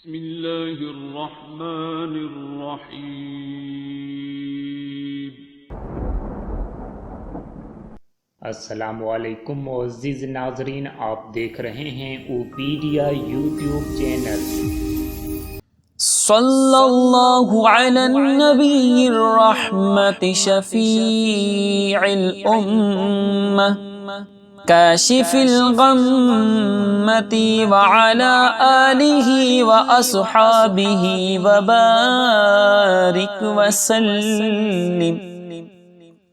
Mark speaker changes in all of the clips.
Speaker 1: बिस्मिल्लाहिर्रहमानिर्रहीम।
Speaker 2: अस्सलामुअलैकुम मुअज़्ज़िज़ नाज़रीन, आप देख रहे हैं ओपीडिया यूट्यूब चैनल।
Speaker 3: सल्लल्लाहु अला नबीय्यिर रहमति शफीइल उम्मह काशिफिल गम्मति व अला आलिहि व अस्हाबिहि व बारिक व सल्लिम।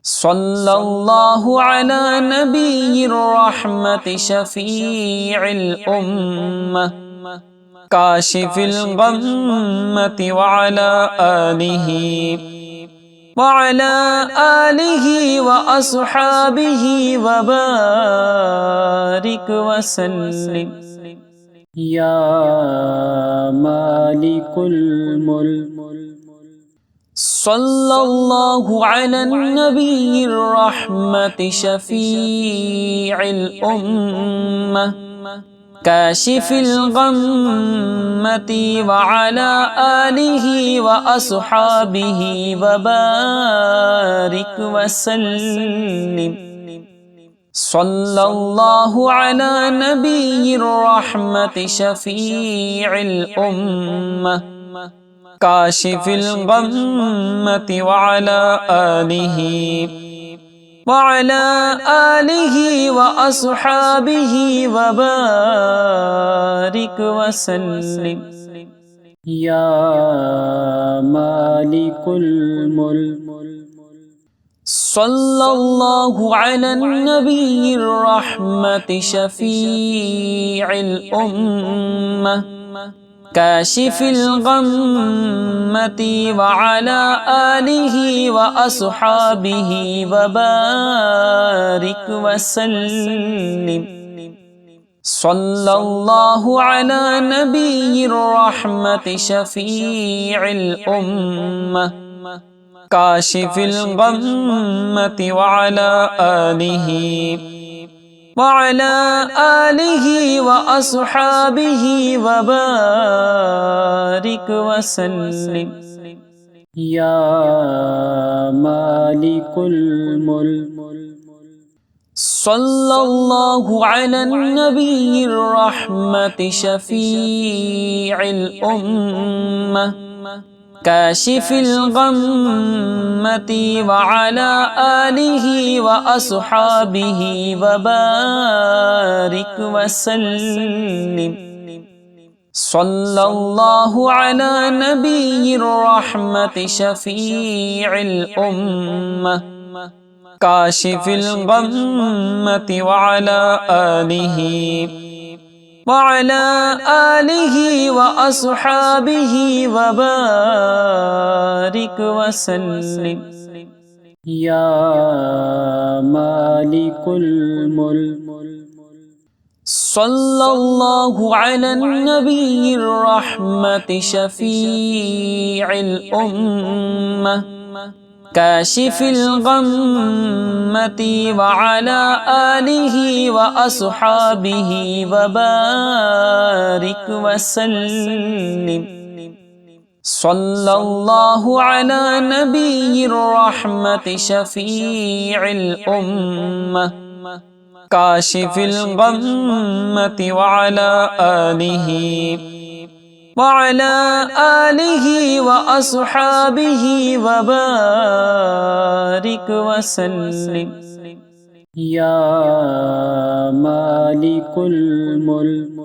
Speaker 3: सल्लल्लाहु अला नबीय्यिर रहमति शफीइल उम्मह काशिफिल गम्मति व अला आलिहि व अस्हाबिहि व बारिक व सल्लिम। या मालिकुल मुल्क सल्लल्लाहु अला नबीय्यिर रहमति शफीइल उम्मह काशिफिल गम्मति व अला आलिहि व अस्हाबिहि व बारिक व सल्लिम। सल्लल्लाहु अला नबीय्यिर रहमति शफीइल उम्मह काशिफिल गम्मति व अला आलिहि व अस्हाबिहि व बारिक व सल्लिम। या मालिकुल मुल्क सल्लल्लाहु अला नबीय्यिर रहमति शफीइल उम्मह काशिफिल गम्मति व अला आलिहि व अस्हाबिहि व बारिक व सल्लिम। सल्लल्लाहु अला नबीय्यिर रहमति शफीइल उम्मह काशिफिल गम्मति व अला आलिहि व अस्हाबिहि व बारिक व सल्लिम। या मालिकुल मुल्क सल्लल्लाहु अला नबीय्यिर रहमति शफीइल उम्मह काशिफिल गम्मति व अला आलिहि व अस्हाबिहि व बारिक व सल्लिम। सल्लल्लाहु अला नबीय्यिर रहमति शफीइल उम्मह काशिफिल गम्मति व अला आलिहि व अस्हाबिहि व बारिक व सल्लिम। या मालिकुल मुल्क सल्लल्लाहु अला नबीय्यिर रहमति शफीइल उम्मह काशिफिल गम्मति व अला आलिहि व अस्हाबिहि व बारिक व सल्लिम। सल्लल्लाहु अला नबीय्यिर रहमति शफीइल उम्मह काशिफिल गम्मति व अला आलिहि व अस्हाबिहि व बारिक व सल्लिम। या मालिकुल मुल्क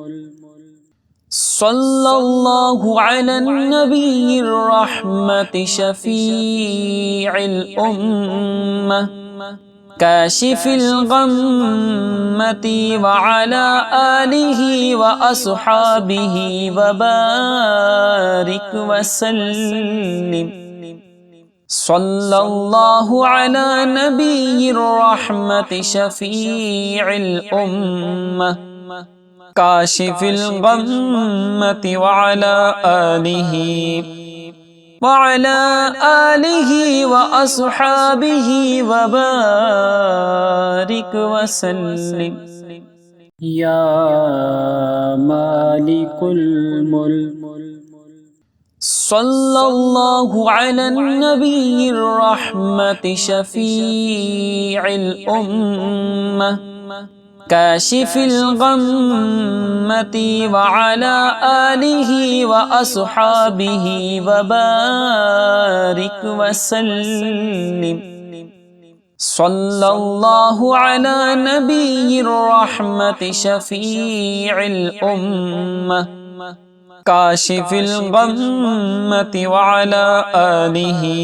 Speaker 3: सल्लल्लाहु अला नबीय्यिर रहमति शफीइल उम्मह काशिफिल गम्मति व अला आलिहि व अस्हाबिहि व बारिक व सल्लिम। सल्लल्लाहु अला नबीय्यिर रहमति शफीइल उम्मह काशिफिल गम्मति व अला आलिहि व अस्हाबिहि व बारिक व सल्लिम। या मालिकुल मुल्क। सल्लल्लाहु अला नबीय्यिर रहमति शफीइल उम्मह काशिफिल गम्मति व अला आलिहि व अस्हाबिहि व बारिक व सल्लिम। सल्लल्लाहु अला नबीय्यिर रहमति शफीइल उम्मह काशिफिल गम्मति व अला आलिहि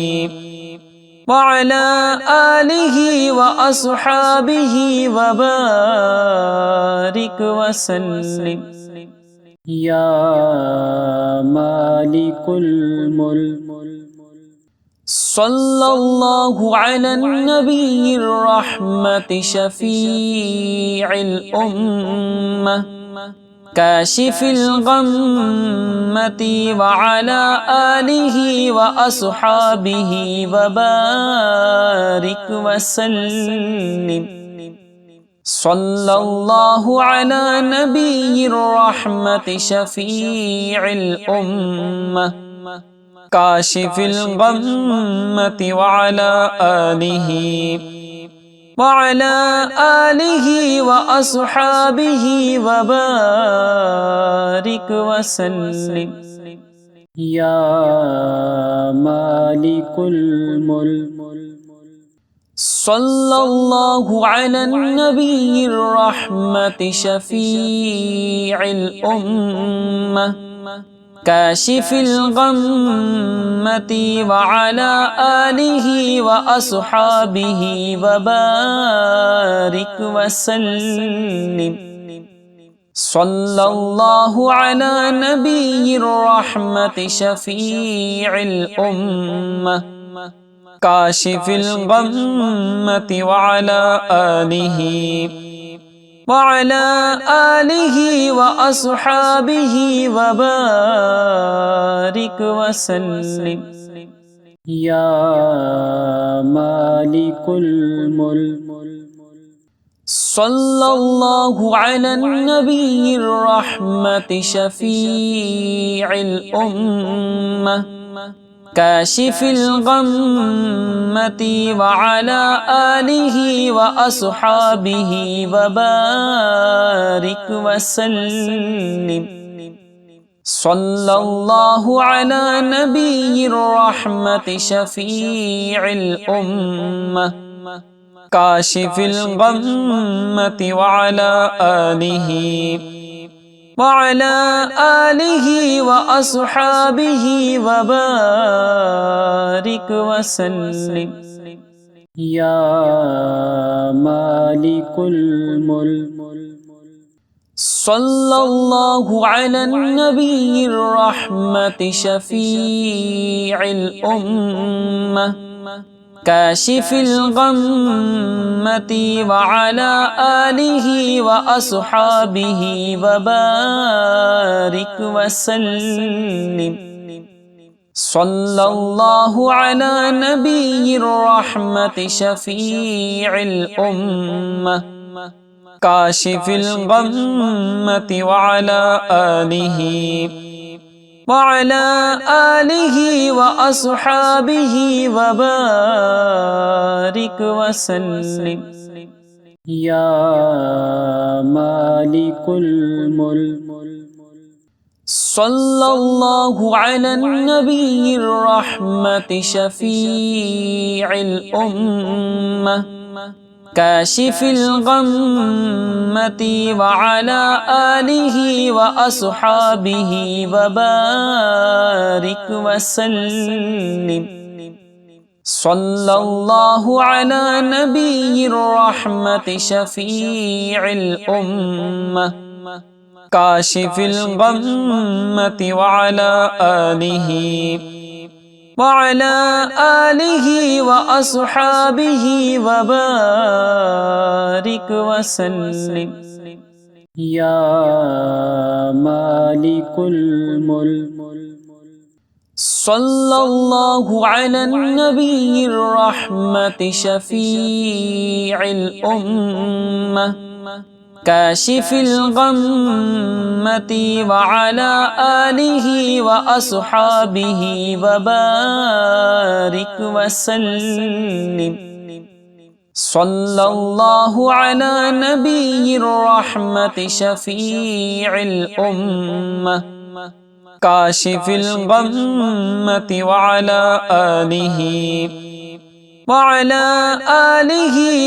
Speaker 3: व अस्हाबिहि व बारिक व सल्लिम। या मालिकुल मुल्क। सल्लल्लाहु अला नबीय्यिर रहमति शफीइल उम्मह काशिफिल गम्मति व अला आलिहि व अस्हाबिहि व बारिक व सल्लिम। सल्लल्लाहु अला नबीय्यिर रहमति शफीइल उम्मह काशिफिल गम्मति व अला आलिहि व अस्हाबिहि व बारिक व सल्लिम। या मालिकुल मुल्क। सल्लल्लाहु अला नबीय्यिर रहमति शफीइल उम्मह काशिफिल गम्मति व अला आलिहि व अस्हाबिहि व बारिक व सल्लिम। सल्लल्लाहु अला नबीय्यिर रहमति शफीइल उम्मह काशिफिल गम्मति व अला आलिहि व अस्हाबिहि व बारिक व सल्लिम। या मालिकुल मुल्क। सल्लल्लाहु अला नबीय्यिर रहमति शफीइल उम्मह काशिफिल गम्मति व अला आलिहि व अस्हाबिहि व बारिक व सल्लिम। सल्लल्लाहु अला नबीय्यिर रहमति शफीइल उम्मह काशिफिल गम्मति व अला आलिहि व अस्हाबिहि व बारिक व सल्लिम। या मालिकुल मुल्क। सल्लल्लाहु अला नबीय्यिर रहमति शफीइल उम्मह काशिफिल गम्मति व अला आलिहि व अस्हाबिहि व बारिक व सल्लिम। सल्लल्लाहु अला नबीय्यिर रहमति शफीइल उम्मह काशिफिल गम्मति व अला आलिहि व अस्हाबिहि व बारिक व सल्लिम। या मालिकुल मुल्क। सल्लल्लाहु अला नबीय्यिर रहमति शफीइल उम्मह काशिफिल गम्मति व अला आलिहि व अस्हाबिहि व बारिक व सल्लिम। सल्लल्लाहु अला नबीय्यिर रहमति शफीइल उम्मह काशिफिल गम्मति व अला आलिहि व अस्हाबिहि व बारिक व सल्लिम। या मालिकुल मुल्क। सल्लल्लाहु अला नबीय्यिर रहमति शफीइल उम्मह काशिफिल गम्मति व अला आलिहि व अस्हाबिहि व बारिक व सल्लिम सल्लल्लाहु अला नबिय्यिर रहमति शफीइल उम्मह काशिफिल गम्मति व अला आलिहि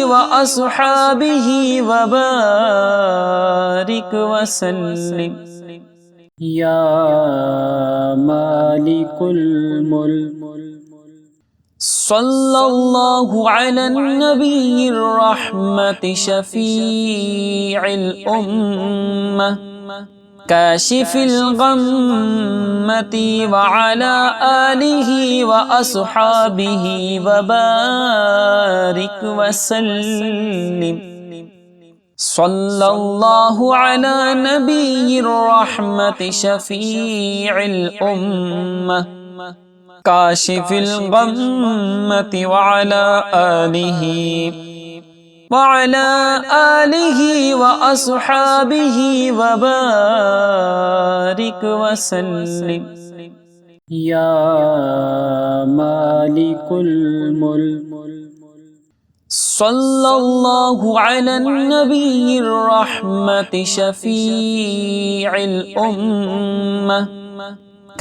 Speaker 3: व अस्हाबिहि व बारिक व सल्लिम या मालिकुल मुल्क सल्लल्लाहु अला नबिय्यिर रहमति शफीइल उम्मह काशिफिल गम्मति व अला आलिहि व अस्हाबिहि व बारिक व सल्लिम सल्लल्लाहु अला नबिय्यिर रहमति शफीइल उम्मह काशिफिल गम्मति व अला आलिहि व अस्हाबिहि व बारिक व सल्लिम या मालिकुल मुल्क सल्लल्लाहु अला नबिय्यिर रहमति शफीइल उम्मह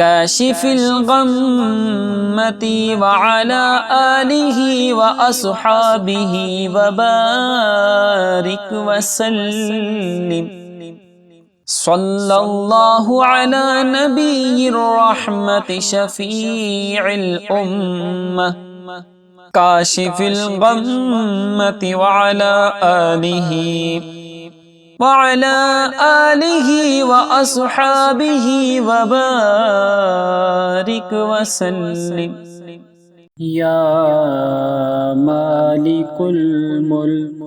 Speaker 3: काशिफिल गम्मति व अला आलिहि व अस्हाबिहि व बारिक व सल्लिम या मालिकुल मुल्क सल्लल्लाहु अला नबिय्यिर रहमति शफीइल उम्मह काशिफिल गम्मति व अला आलिहि व अस्हाबिहि व बारिक व सल्लिम या मालिकुल सल्लल्लाहु अला नबिय्यिर रहमति शफीइल उम्मह काशिफिल गम्मति व अला आलिहि व अस्हाबिहि व बारिक व सल्लिम सल्लल्लाहु अला नबिय्यिर रहमति शफीइल उम्मह काशिफिल गम्मति व अला आलिहि व अस्हाबिहि व बारिक व सल्लिम या मालिकुल मुल्क